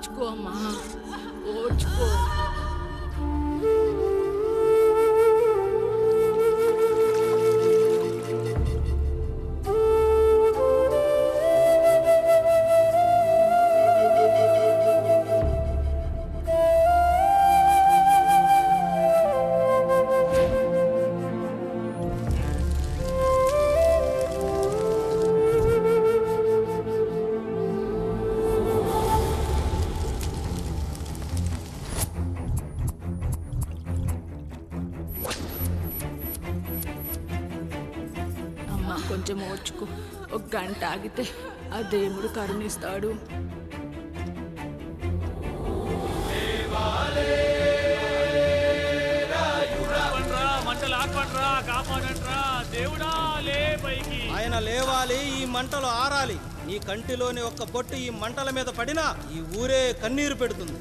ఓర్చుకో అమ్మా, ఓర్చుకో. కొంచెం ఓర్చుకో, ఒక గంట ఆగితే ఆ దేవుడు కరుణిస్తాడు. ఆయన లేవాలి, ఈ మంటలు ఆరాలి. నీ కంటిలోని ఒక్క బొట్టు ఈ మంటల మీద పడినా ఈ ఊరే కన్నీరు పెడుతుంది.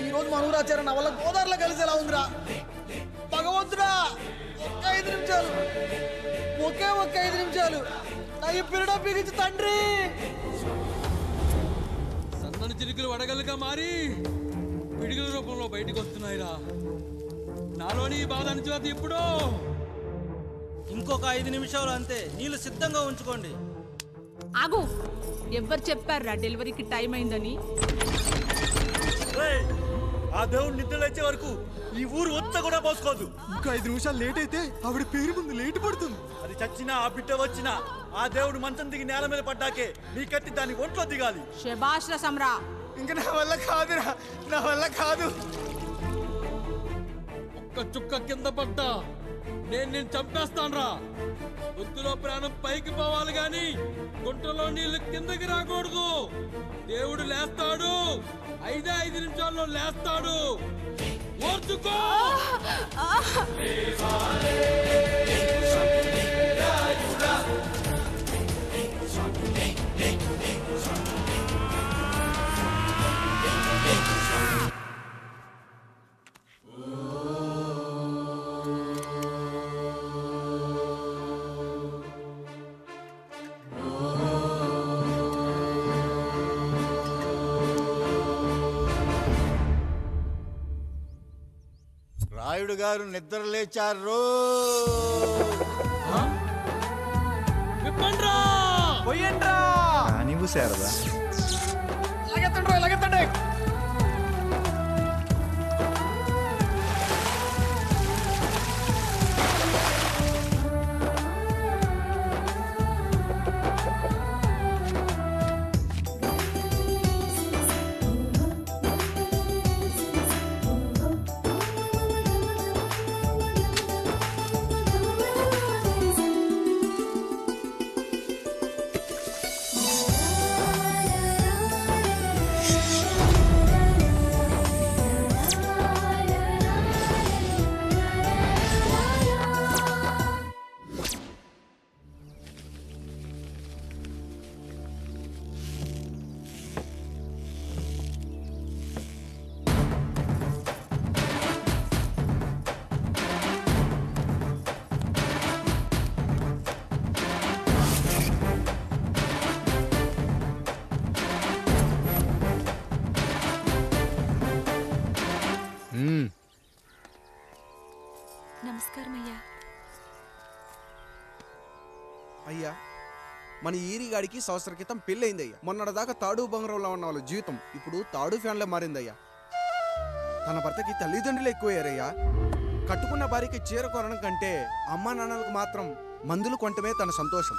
ఈరోజు మన ఊరాచారం నా వల్ల గోదావరిలో కలిసేలా ఉందిరా. భగవంతుడా, ఒక్క 5 నిమిషాలు, ఒక్క 5 నిమిషాలు నా ఈ పిల్లడ బిగించి తండ్రి. సన్నని చిరుకులు వడగలుగా మారి పిడుగుల రూపంలో బయటకు వస్తున్నాయిరా. నాలోని బాధ అనిచేది ఇప్పుడు. ఇంకొక 5 నిమిషాలు అంతే, నీళ్ళు సిద్ధంగా ఉంచుకోండి. ఆగు, ఎవరు చెప్పారా డెలివరీకి టైం అయిందని? ఆ దేవుడు నిద్ర లేచే వరకు ఈ ఊరు ఒత్త కూడా పోసుకోదు. ఇంకా 5 నిమిషాలు లేట్ అయితే ఆవిడ పేరు ముందు లేట్ పడుతుంది. అది చచ్చినా ఆ బిడ్డ వచ్చినా ఆ దేవుడు మంచం దిగి నేల మీద పడ్డాకే నీ కత్తి దాని ఒంట్లో దిగాలి. శభాష్ రా సమ్రా. ఇంకా నా వల్ల కాదురా, నా వల్ల కాదు. ఒక్క చుక్క కింద పడ్డా నేను చంపేస్తానురా. ఒత్తులో ప్రాణం పైకి పోవాలి గాని గుంటలో నీళ్లు కిందకి రాకూడదు. దేవుడు లేస్తాడు, 5 నిమిషాల్లో లేస్తాడు. ఓర్చుకో. రాయుడు గారు నిద్ర లేచారు. నువ్వు శారదా ఎలాగెత్తండి. నమస్కారం అయ్యా. అయ్యా, మన ఈరిగాడికి సంవత్సరం క్రితం పెళ్ళయిందయ్యా. మొన్నటిదాకా తాడు బంగారంలో ఉన్న వాళ్ళ జీవితం ఇప్పుడు తాడు ఫ్యాన్లో మారిందయ్యా. తన భర్తకి తల్లిదండ్రులు ఎక్కువయ్యారయ్యా. కట్టుకున్న భార్యకి చీర కొనడం కంటే అమ్మా నాన్నలకు మాత్రం మందులు కొంటమే తన సంతోషం.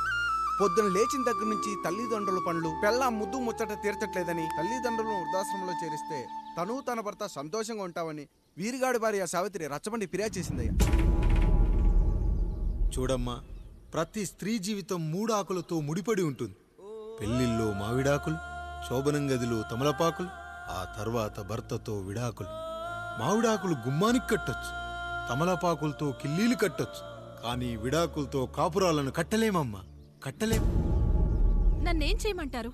పొద్దున లేచిన దగ్గర నుంచి తల్లిదండ్రుల పనులు, పెళ్ళ ముద్దు ముచ్చట తీర్చట్లేదని తల్లిదండ్రులను వృద్ధాశ్రమంలో చేరిస్తే తను తన భర్త సంతోషంగా ఉంటామని వీరిగాడి భార్య సావిత్రి రచ్చబండి ఫిర్యాదు చేసిందయ్యా. చూడమ్మా, ప్రతి స్త్రీ జీవితం 3 ఆకులతో ముడిపడి ఉంటుంది. పెళ్లిల్లో మావిడాకులు, శోభనం గదిలో తమలపాకులు, ఆ తర్వాత భర్తతో విడాకులు. మావిడాకులు గుమ్మానికి కట్టొచ్చు, తమలపాకులతో కిల్లీలు కట్టొచ్చు, కానీ విడాకులతో కాపురాలను కట్టలేమమ్మా, కట్టలేం. నన్నేం చేయమంటారు?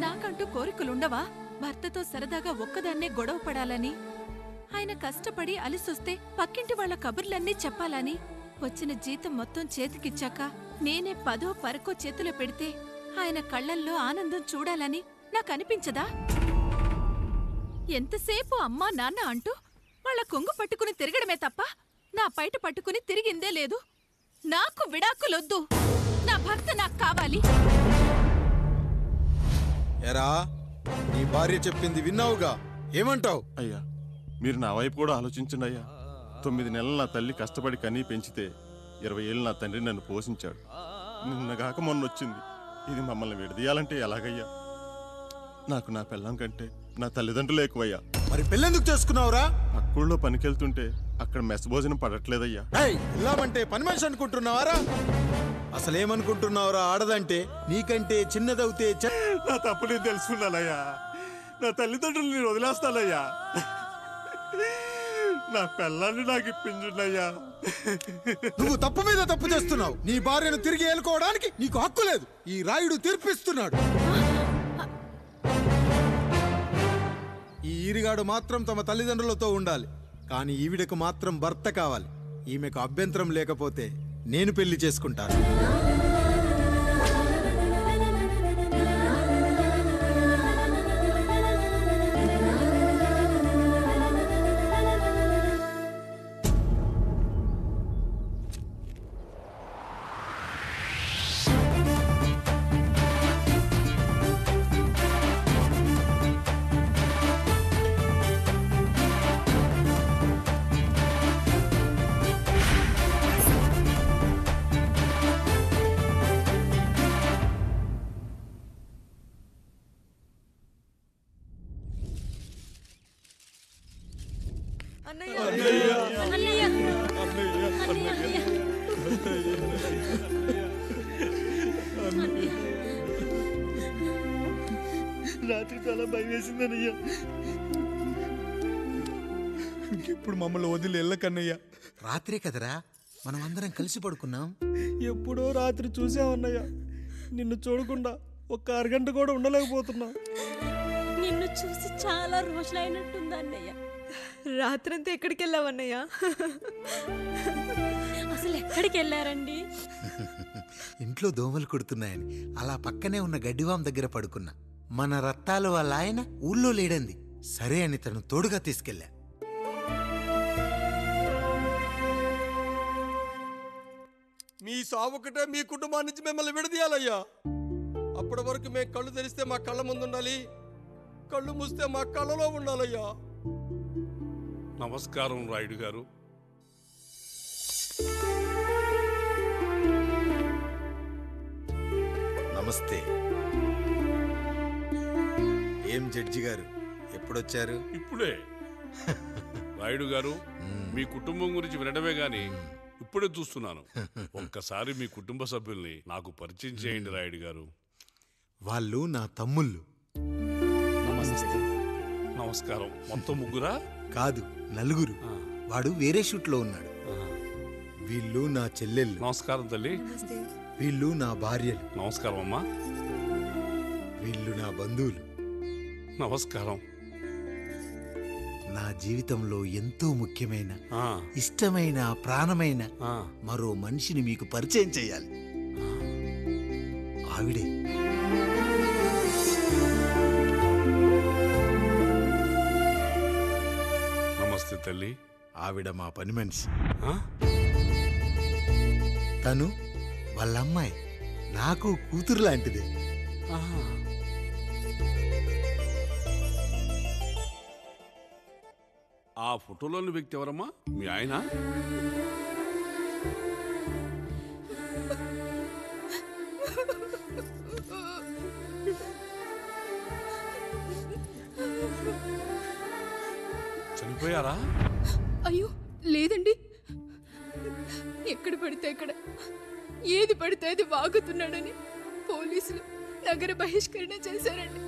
నాకంటూ కోరికలుండవా? భర్తతో సరదాగా ఒక్కదాన్నే గొడవ పడాలని, ఆయన కష్టపడి అలిసొస్తే పక్కింటి వాళ్ల కబుర్లన్నీ చెప్పాలని, వచ్చిన జీతం మొత్తం చేతికిచ్చాక నేనే 10ో 12కో చేతిలో పెడితే ఆయన కళ్ళల్లో ఆనందం చూడాలని నాకనిపించదా? ఎంతసేపు అమ్మా నాన్న అంటూ వాళ్ళ కొంగు పట్టుకుని తిరగడమే తప్ప నా పైట పట్టుకుని తిరిగిందే లేదు. నాకు విడాకులొద్దు, నా భర్త నాకు కావాలి. ఎరా, నీ భార్య చెప్పింది విన్నావుగా, ఏమంటావు? అయ్యా, మీరు నా వైపు కూడా ఆలోచించండి అయ్యా. 9 నెలలు నా తల్లి కష్టపడి కనీ పెంచితే 20 ఏళ్ళు నా తండ్రి నన్ను పోషించాడు. నిన్నగాక మొన్న వచ్చింది. ఇది మమ్మల్ని విడదీయాలంటే ఎలాగయ్యా? నాకు నా పిల్లం కంటే నా తల్లిదండ్రులు ఎక్కువయ్యా. మరి పెళ్ళెందుకు చేసుకున్నావురా? పక్కూళ్ళో పనికెళ్తుంటే అక్కడ మెస్ భోజనం పడట్లేదయ్యా. ఇల్లామంటే పని మనిషి అనుకుంటున్నావారా? అసలేమనుకుంటున్నావురా? ఆడదంటే నీకంటే చిన్నదవుతే నా తప్పు నేను తెలుసుకున్నానయ్యా. నా తల్లిదండ్రులు నేను వదిలేస్తానయ్యా. నా పిల్లాన్ని నాకు ఇప్పించున్నాయ్యా. నువ్వు తప్పు మీద తప్పు చేస్తున్నావు. నీ భార్యను తిరిగి ఏలుకోవడానికి నీకు హక్కు లేదు. ఈ రాయుడు తీర్పిస్తున్నాడు. ఈ ఈరిగాడు మాత్రం తమ తల్లిదండ్రులతో ఉండాలి, కానీ ఈవిడకు మాత్రం భర్త కావాలి. ఈమెకు అభ్యంతరం లేకపోతే నేను పెళ్లి చేసుకుంటాను. రాత్రి చాలా భయం వేసిందనయ్యా. ఇప్పుడు మమ్మల్ని వదిలి వెళ్ళకన్నయ్యా. రాత్రే కదరా మనం అందరం కలిసి పడుకున్నాం. ఎప్పుడో రాత్రి చూసామన్నయ్యా. నిన్ను చూడకుండా ఒక్క అరగంట కూడా ఉండలేకపోతున్నా. నిన్ను చూసి చాలా రోజులైనట్టుంది అన్నయ్య. రాత్రంతా ఎక్కడికి వెళ్ళావన్నయ్యా? అసలు ఎక్కడికి వెళ్ళారండి? ఇంట్లో దోమలు కుడుతున్నాయని అలా పక్కనే ఉన్న గడ్డివాం దగ్గర పడుకున్నా. మన రత్తాలు వాళ్ళ ఆయన ఊళ్ళో లేడంది. సరే అని తను తోడుగా తీసుకెళ్ళా. మీ సావుకటే మీ కుటుంబాన్ని నుంచి మిమ్మల్ని విడదీయాలయ్యా. అప్పటి వరకు మేము కళ్ళు తెరిస్తే మా కళ్ళ ముందు ఉండాలి, కళ్ళు మూస్తే మా కళ్ళలో ఉండాలయ్యా. నమస్కారం రాయుడు గారు. నమస్తే. ఏం జడ్జి గారు ఎప్పుడొచ్చారు? ఇప్పుడే. రాయుడు గారు, మీ కుటుంబం గురించి వినడమే గాని ఇప్పుడే చూస్తున్నాను. ఒక్కసారి మీ కుటుంబ సభ్యుల్ని నాకు పరిచయం చేయండి రాయుడు గారు. వాళ్ళు నా తమ్ముళ్ళు. నమస్కారం. మొత్తం ముగ్గురా? కాదు, నలుగురు. వాడు వేరే షూట్లో ఉన్నాడు. వీళ్ళు నా చెల్లెళ్ళు. నమస్కారం తల్లి. వీళ్ళు నా భార్యలు. నమస్కారం అమ్మా. వీళ్ళు నా బంధువులు. నమస్కారం. నా జీవితంలో ఎంతో ముఖ్యమైన, ఇష్టమైన, ప్రాణమైన మరో మనిషిని మీకు పరిచయం చేయాలి. ఆవిడే. నమస్తే తల్లి. ఆవిడ మా పని మనిషి. తను వాళ్ళ అమ్మాయి. నాకు కూతురు లాంటిదే. ఆ ఫోటోలోని వ్యక్తి ఎవరమ్మా? మీ ఆయన? చనిపోయారా? అయ్యో లేదండి. ఎక్కడ పడితే అక్కడ, ఏది పడితే అది వాగుతున్నాడని పోలీసులు నగర బహిష్కరణ చేశారండి.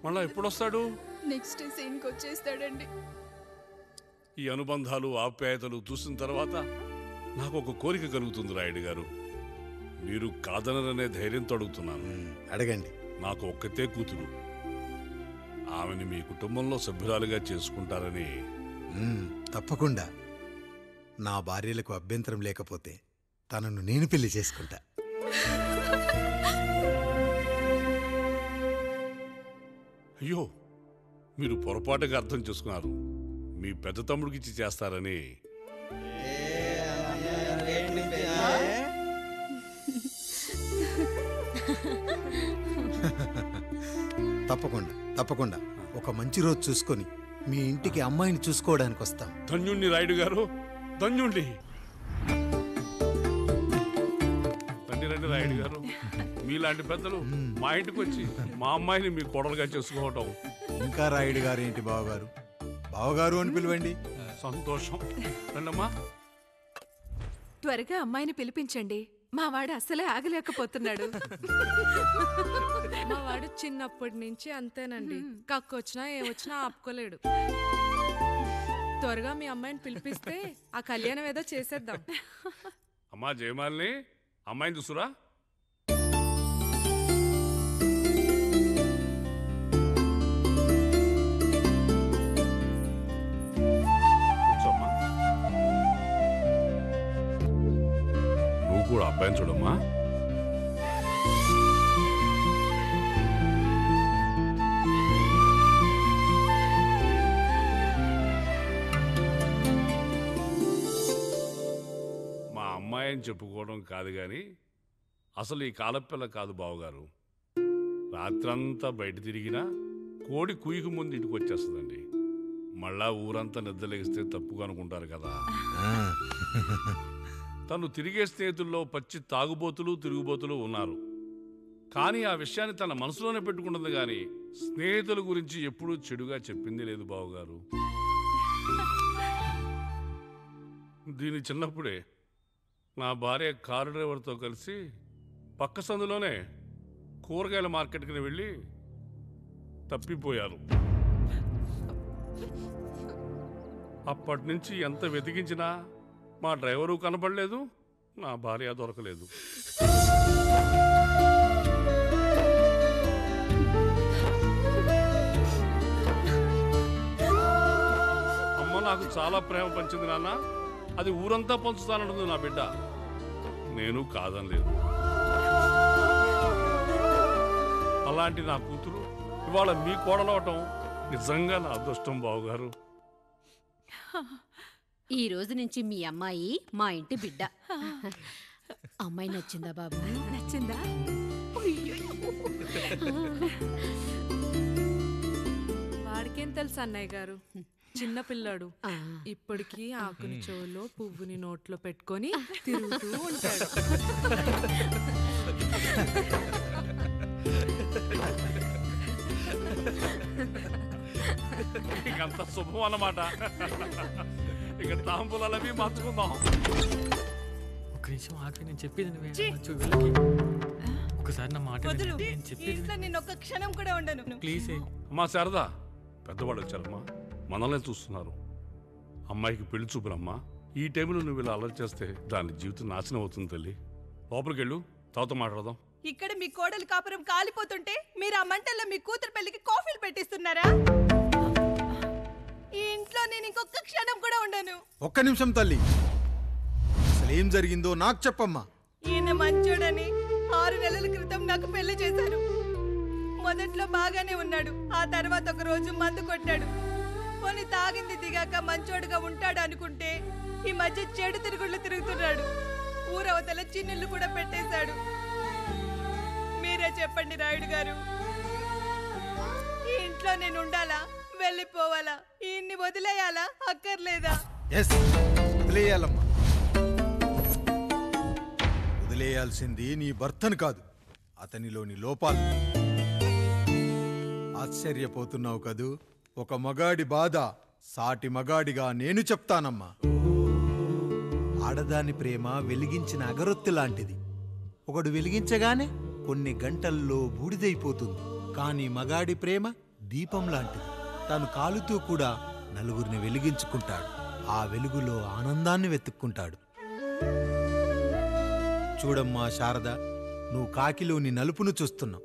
మళ్ళా ఎప్పుడొస్తాడు? నెక్స్ట్ సీన్కి వచ్చేస్తాడండి. ఈ అనుబంధాలు, ఆప్యాయతలు చూసిన తర్వాత నాకు ఒక కోరిక కలుగుతుంది రాయుడు గారు. మీరు కాదనరనే ధైర్యంతో అడుగుతున్నాను. అడగండి. నాకు ఒక్కతే కూతురు. ఆమెని మీ కుటుంబంలో సభ్యురాలుగా చేసుకుంటారని. తప్పకుండా. నా భార్యలకు అభ్యంతరం లేకపోతే తనను నేను పెళ్లి చేసుకుంటా. అయ్యో, మీరు పొరపాటుగా అర్థం చేసుకున్నారు. మీ పెద్ద తమ్ముడికి ఇచ్చి చేస్తారని. తప్పకుండా తప్పకుండా ఒక మంచి రోజు చూసుకొని మీ ఇంటికి అమ్మాయిని చూసుకోవడానికి వస్తాం. ధన్యుణ్ణి రాయుడు గారు, ధన్యుణ్ణి. రండి రాయుడు గారు, మీలాంటి పెద్దలు మా ఇంటికి వచ్చి మా అమ్మాయిని మీ కోడలుగా చేసుకోవటం. ఇంకా రాయుడు గారు ఏంటి బావగారు, బావగారు అని పిలవండి. సంతోషం. రండమ్మా. త్వరగా అమ్మాయిని పిలిపించండి, మా వాడు అసలే ఆగలేకపోతున్నాడు. మా వాడు చిన్నప్పటి నుంచి అంతేనండి, కక్కొచ్చినా ఏమొచ్చినా ఆపుకోలేడు. త్వరగా మీ అమ్మాయిని పిలిపిస్తే ఆ కళ్యాణం ఏదో చేసేద్దాం. అమ్మా జయమాలిని, అమ్మాయిని చూసురా. కూర్చోమ్మా. నువ్వు కూడా అబ్బాయిని చూడమ్మా. అమ్మాయిని చెప్పుకోవడం కాదు కానీ అసలు ఈ కాలపిల్ల కాదు బావగారు. రాత్రంతా బయట తిరిగినా కోడి కుయ్యకు ముందు ఇంటికి వచ్చేస్తుందండి. మళ్ళా ఊరంతా నిద్రలేగిస్తే తప్పుగా అనుకుంటారు కదా. తను తిరిగే స్నేహితుల్లో పచ్చి తాగుబోతులు తిరుగుబోతులు ఉన్నారు. కానీ ఆ విషయాన్ని తన మనసులోనే పెట్టుకుంటుంది కానీ స్నేహితుల గురించి ఎప్పుడూ చెడుగా చెప్పింది లేదు బావగారు. దీని చిన్నప్పుడే నా భార్య కారు డ్రైవర్తో కలిసి పక్క సందులోనే కూరగాయల మార్కెట్కి వెళ్ళి తప్పిపోయారు. అప్పటి నుంచి ఎంత వెతికించినా మా డ్రైవరు కనపడలేదు, నా భార్య దొరకలేదు. అమ్మ నాకు చాలా ప్రేమ పంచింది నాన్న, అది ఊరంతా పంచుతానంటుంది నా బిడ్డ. నేను కాదనలేదు. అలాంటి నా కూతురు ఇవాళ మీ కోడలవటం నిజంగా నా అదృష్టం బావగారు. ఈ రోజు నుంచి మీ అమ్మాయి మా ఇంటి బిడ్డ. అమ్మాయి నచ్చిందా బాబు? నచ్చిందా? వాడికేం తెలుసు అన్నయ్య గారు, చిన్న పిల్లాడు. ఇప్పటికీ ఆకుని చెవులో పువ్వుని నోట్లో పెట్టుకొని తిరుగుతూ ఉంటాడు. ఇకంత శుభం అన్నమాట. ఇక తాంబూలవి మార్చుకుందాం. ఒక నిమిషం ఆగి, నేను చెప్పేది ఒకసారి నా మాట క్షణం కూడా ఉండను. ప్లీజ్. అమ్మా శారదా, పెద్దవాళ్ళు వచ్చారమ్మా, మనల్ని చూస్తున్నారు. అమ్మాయికి పెళ్లి చూపురమ్మా. ఈ టైంలో నువ్వు ఇలా అలర్ట్ చేస్తే దాని జీవితం నాశనం అవుతుంది తల్లి. లోపలికి వెళ్ళు, తర్వాత మాట్లాడదాం. ఇక్కడ మీ కోడలు కాపురం కాలిపోతుంటే మీరు ఆ మంటల్లో మీ కూతురు పెళ్లికి కాఫీలు పెట్టిస్తున్నారా? ఈ ఇంట్లో నేను ఇంకొక క్షణం కూడా ఉండను. ఒక్క నిమిషం తల్లి, అసలేం జరిగిందో నాకు చెప్పమ్మా. ఈయన మంచోడని 6 నెలల క్రితం నాకు పెళ్లి చేశారు. మొదట్లో బాగానే ఉన్నాడు, ఆ తర్వాత ఒక రోజు మందు కొట్టాడు. పోనీ తాగింది దిగాక మంచోడుగా ఉంటాడు అనుకుంటే ఈ మధ్య చెడు తిరుగుళ్ళు తిరుగుతున్నాడు. ఊరవతల చిన్నిళ్ళు కూడా పెట్టేశాడు. మీరే చెప్పండి రాయుడు గారు, ఈ ఇంట్లో నేను ఉండాలా, వెళ్ళిపోవాలా, ఈయన్ని వదిలేయాలా, అక్కర్లేదా? వదిలేయాలమ్మా. వదిలేయాల్సింది నీ భర్తను కాదు, అతనిలోని లోపాలు. ఆశ్చర్యపోతున్నావు కదూ? ఒక మగాడి బాధ సాటి మగాడిగా నేను చెప్తానమ్మా. ఆడదాని ప్రేమ వెలిగించిన అగరొత్తి లాంటిది. ఒకడు వెలిగించగానే కొన్ని గంటల్లో బూడిదైపోతుంది. కానీ మగాడి ప్రేమ దీపం లాంటిది. తాను కాలుతూ కూడా నలుగురిని వెలిగించుకుంటాడు. ఆ వెలుగులో ఆనందాన్ని వెతుక్కుంటాడు. చూడమ్మా శారద, నువ్వు కాకిలోని నలుపును చూస్తున్నావు,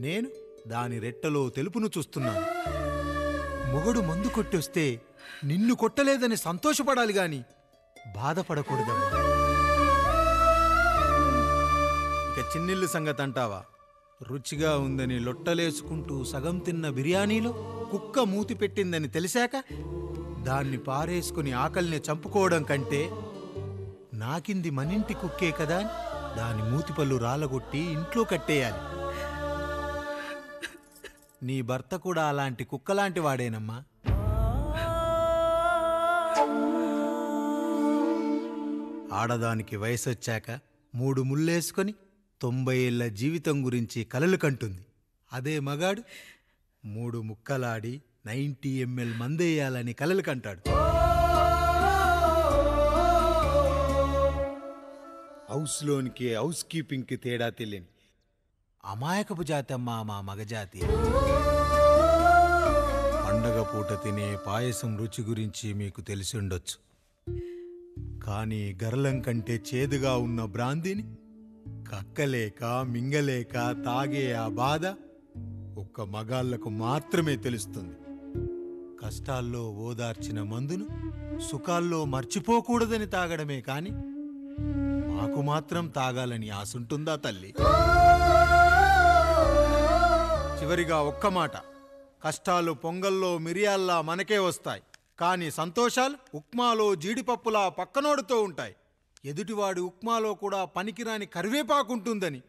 నేను దాని రెట్టలో తెలుపును చూస్తున్నాను. మొగడు మందు కొట్టొస్తే నిన్ను కొట్టలేదని సంతోషపడాలి గాని బాధపడకూడదమ్మా. ఇక చిన్నిల్లు సంగతి అంటావా? రుచిగా ఉందని లొట్టలేసుకుంటూ సగం తిన్న బిర్యానీలో కుక్క మూతి పెట్టిందని తెలిసాక దాన్ని పారేసుకుని ఆకలిని చంపుకోవడం కంటే నాకింది మనింటి కుక్కే కదా అని దాని మూతిపళ్ళు రాలగొట్టి ఇంట్లో కట్టేయాలి. నీ భర్త కూడా అలాంటి కుక్కలాంటి వాడేనమ్మా. ఆడదానికి వయసొచ్చాక 3 ముళ్ళేసుకొని 90 ఏళ్ల జీవితం గురించి కలలు కంటుంది. అదే మగాడు 3 ముక్కలాడి 90 ml మందేయాలని కలలు కంటాడు. హౌస్లోనికి హౌస్ కీపింగ్కి తేడా తెలియని అమాయకపు జాతి అమ్మా మా మగజాతి. పండగ పూట తినే పాయసం రుచి గురించి మీకు తెలిసి ఉండొచ్చు. కానీ గరళం కంటే చేదుగా ఉన్న బ్రాందీని కక్కలేక మింగలేక తాగే ఆ బాధ ఒక్క మగాళ్లకు మాత్రమే తెలుస్తుంది. కష్టాల్లో ఓదార్చిన మందును సుఖాల్లో మర్చిపోకూడదని తాగడమే కాని మాకు మాత్రం తాగాలని ఆశుంటుందా తల్లి? చివరిగా ఒక్క మాట, కష్టాలు పొంగల్లో మిరియాల్లా మనకే వస్తాయి, కానీ సంతోషాలు ఉప్మాలో జీడిపప్పులా పక్కనోడుతో ఉంటాయి. ఎదుటివాడి ఉప్మాలో కూడా పనికిరాని కరివేపాకుంటుందని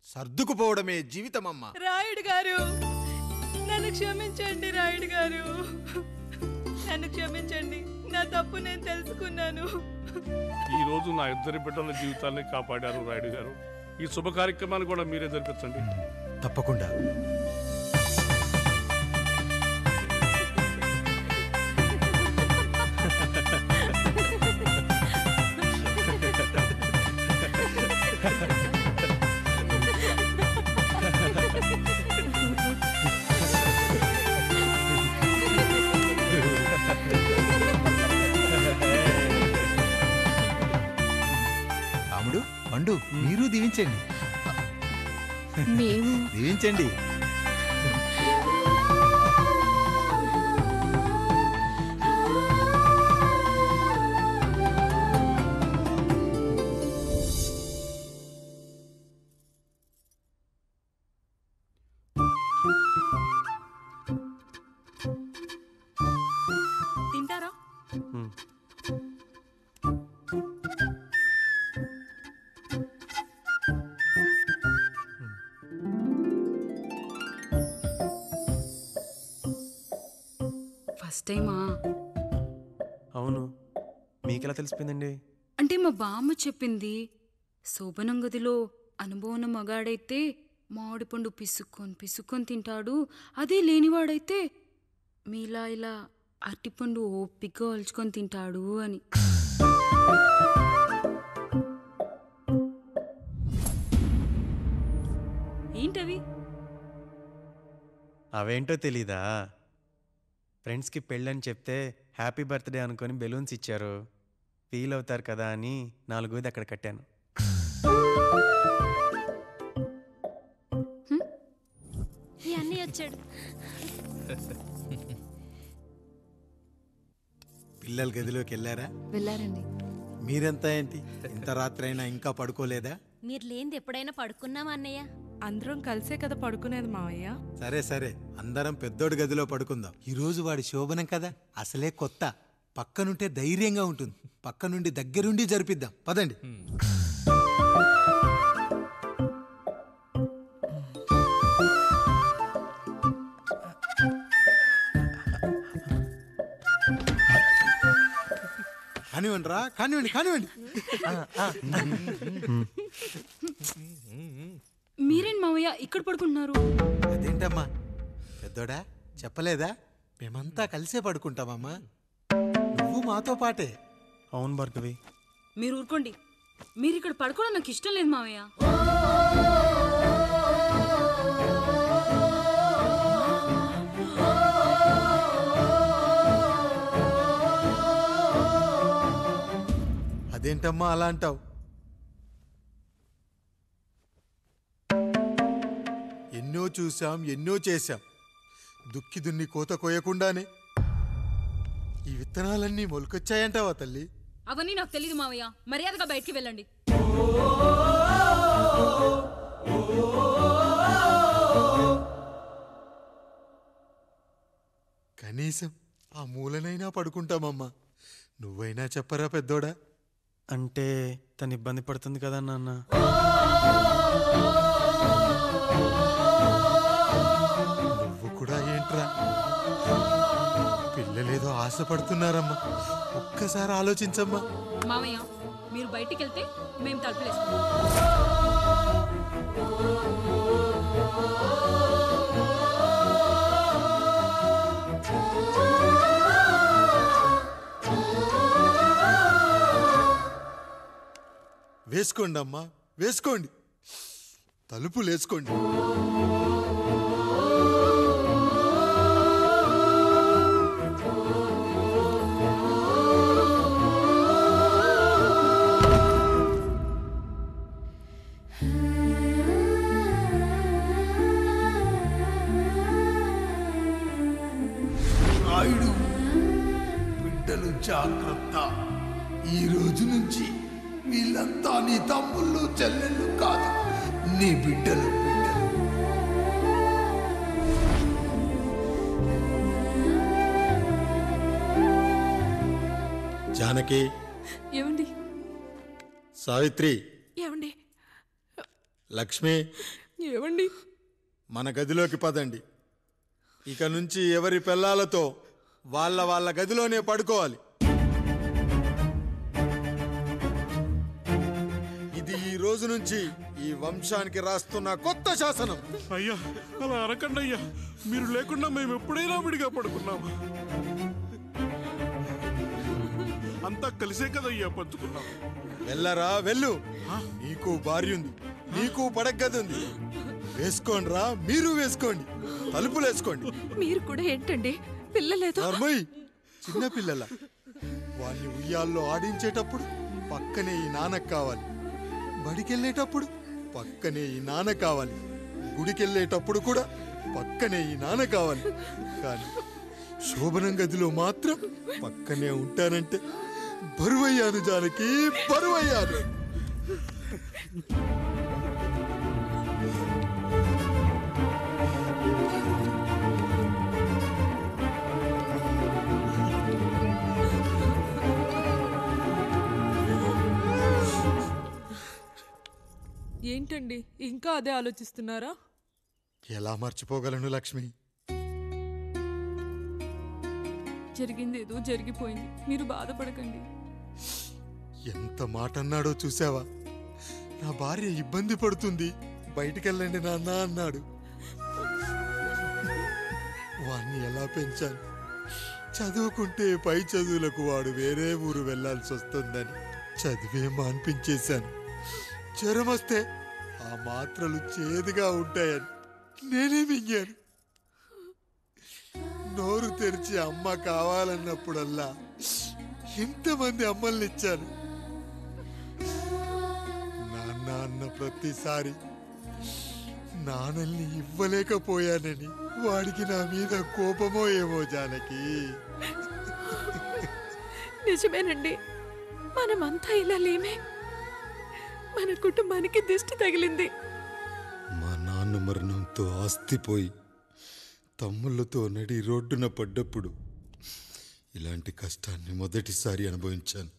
సర్దుకుపోవడమే జీవితమమ్మా. రాయుడు గారు, నన్ను క్షమించండి. రాయుడు గారు, నన్ను క్షమించండి. నా తప్పు నేను తెలుసుకున్నాను. ఈ రోజు నా 2 బిడ్డల జీవితాన్ని కాపాడారు రాయుడు గారు. ఈ శుభ కార్యక్రమాన్ని కూడా మీరే జరిపించండి. తప్పకుండా. రాముడు, పండు, మీరు దీవించండి. దీవించండి. తింటారా? ఫస్ట్ టైమా? అవును, మీకెలా తెలిసిపోయిందండి? అంటే మా బామ్మ చెప్పింది. శోభనం గదిలో అనుభవం మగాడైతే మామిడిపండు పిసుక్కొని తింటాడు, అదే లేనివాడైతే మీలా ఇలా అరటిపండు ఓపిగ్గా ఒలుచుకొని తింటాడు అని. ఏంటవి? అవేంటో తెలీదా? ఫ్రెండ్స్కి పెళ్ళని చెప్తే హ్యాపీ బర్త్డే అనుకొని బెలూన్స్ ఇచ్చారు. ఫీల్ అవుతారు కదా అని 4 అక్కడ కట్టాను. ఈ అన్నీ వచ్చాడు. పిల్లల గదిలోకి వెళ్ళారా? వెళ్ళారండి. మీరెంత ఏంటి ఇంత రాత్రైనా ఇంకా పడుకోలేదా? మీరు లేనిది ఎప్పుడైనా పడుకున్నామా అన్నయ్య? అందరం కలిసే కదా పడుకునేది మావయ్య. సరే సరే, అందరం పెద్దోడి గదిలో పడుకుందాం. ఈరోజు వాడి శోభనం కదా, అసలే కొత్త. పక్కనుంటే ధైర్యంగా ఉంటుంది. పక్క నుండి దగ్గరుండి జరిపిద్దాం. పదండి. కానివ్వండి రా, కానివ్వండి కానివ్వండి. మీరేం మావయ్య ఇక్కడ పడుకుంటున్నారు? అదేంటమ్మా పెద్దోడా, చెప్పలేదా? మేమంతా కలిసే పడుకుంటామమ్మా. నువ్వు మాతో పాటే. అవును భార్గవి. మీరు ఊరుకోండి. మీరు ఇక్కడ పడుకోవడం నాకు ఇష్టం లేదు మావయ్య. అదేంటమ్మా అలా అంటావు? ఎన్నో చూశాం, ఎన్నో చేశాం. దుక్కి దున్ని కోత కోయకుండానే ఈ విత్తనాలన్నీ మొలకొచ్చాయంటావా తల్లి? అవన్నీ నాకు తెలియదు మావయ్య, మర్యాదగా బయటికి వెళ్ళండి. కనీసం ఆ మూలనైనా పడుకుంటామమ్మా. నువ్వైనా చెప్పరా పెద్దోడా? అంటే తను ఇబ్బంది పడుతుంది కదా నాన్న. నువ్వు కూడా ఏంట్రా? పిల్లలేదో ఆశపడుతున్నారమ్మా. ఒక్కసారి ఆలోచించమ్మా. మావయ్య మీరు బయటికి వెళ్తే మేము తలుపులేసుకుంటాం. వేసుకోండి అమ్మా, వేసుకోండి. తలుపులు వేసుకోండి. రాయుడు, బిడ్డలు జాగ్రత్త. ఈ రోజు నుంచి వీళ్ళంతా నీ తమ్ముళ్ళు చెల్లెళ్ళు కాదు, నీ బిడ్డలు. జానకి, ఏమండి? సావిత్రి, ఏమండి? లక్ష్మి, ఏమండి? మన గదిలోకి పదండి. ఇక నుంచి ఎవరి పిల్లలతో వాళ్ళ గదిలోనే పడుకోవాలి. ఇది ఈ రోజు నుంచి ఈ వంశానికి రాస్తున్న కొత్త శాసనం. అయ్యా అలా అనకండి అయ్యా, మీరు లేకుండా మేము ఎప్పుడైనా విడిగా పడుకున్నాము. అంతా కలిసే కదయ్యా పంచుకున్నాం. వెళ్ళరా వెళ్ళు. నీకు భార్య ఉంది, నీకు పడగది ఉంది. వేసుకోండిరా, మీరు వేసుకోండి. తలుపులు వేసుకోండి. మీరు కూడా ఏంటండి పిల్లలేదు? చిన్న పిల్లల వాళ్ళని ఉయ్యాల్లో ఆడించేటప్పుడు పక్కనే ఈ నాన్న కావాలి. బడికెళ్ళేటప్పుడు పక్కనే ఈ నాన్న కావాలి. గుడికెళ్ళేటప్పుడు కూడా పక్కనే ఈ నాన్న కావాలి. కానీ శోభనం గదిలో మాత్రం పక్కనే ఉంటానంటే బరువయ్యాను జానకి, బరువయ్యాను. ఏంటండి ఇంకా అదే ఆలోచిస్తున్నారా? ఎలా మర్చిపోగలను లక్ష్మి? జరిగింది ఏదో జరిగిపోయింది, మీరు బాధపడకండి. ఎంత మాట అన్నాడో చూసావా? నా భార్య ఇబ్బంది పడుతుంది, బయటికెళ్ళండి నాన్న అన్నాడు. వాణ్ణి ఎలా పెంచాను? చదువుకుంటే పై చదువులకు వాడు వేరే ఊరు వెళ్లాల్సి వస్తుందని చదివే మాన్పించేశాను. జ్వరం వస్తే ఆ మాత్రలు చేదుగా ఉంటాయని నేనే మింగాను. నోరు తెరిచి అమ్మ కావాలన్నప్పుడల్లా ఎంతమంది అమ్మల్ని ఇచ్చాను. నాన్న అన్న ప్రతిసారి నాన్నల్ని ఇవ్వలేకపోయానని వాడికి నా మీద కోపమో ఏమో జానకి. నిజమేనండి, మనమంతా ఇలా లేమే. మన కుటుంబానికి దిష్టి తగిలింది. మా నాన్న మరణంతో ఆస్తిపోయి తమ్ముళ్ళతో నడి రోడ్డున పడ్డప్పుడు ఇలాంటి కష్టాన్ని మొదటిసారి అనుభవించాను.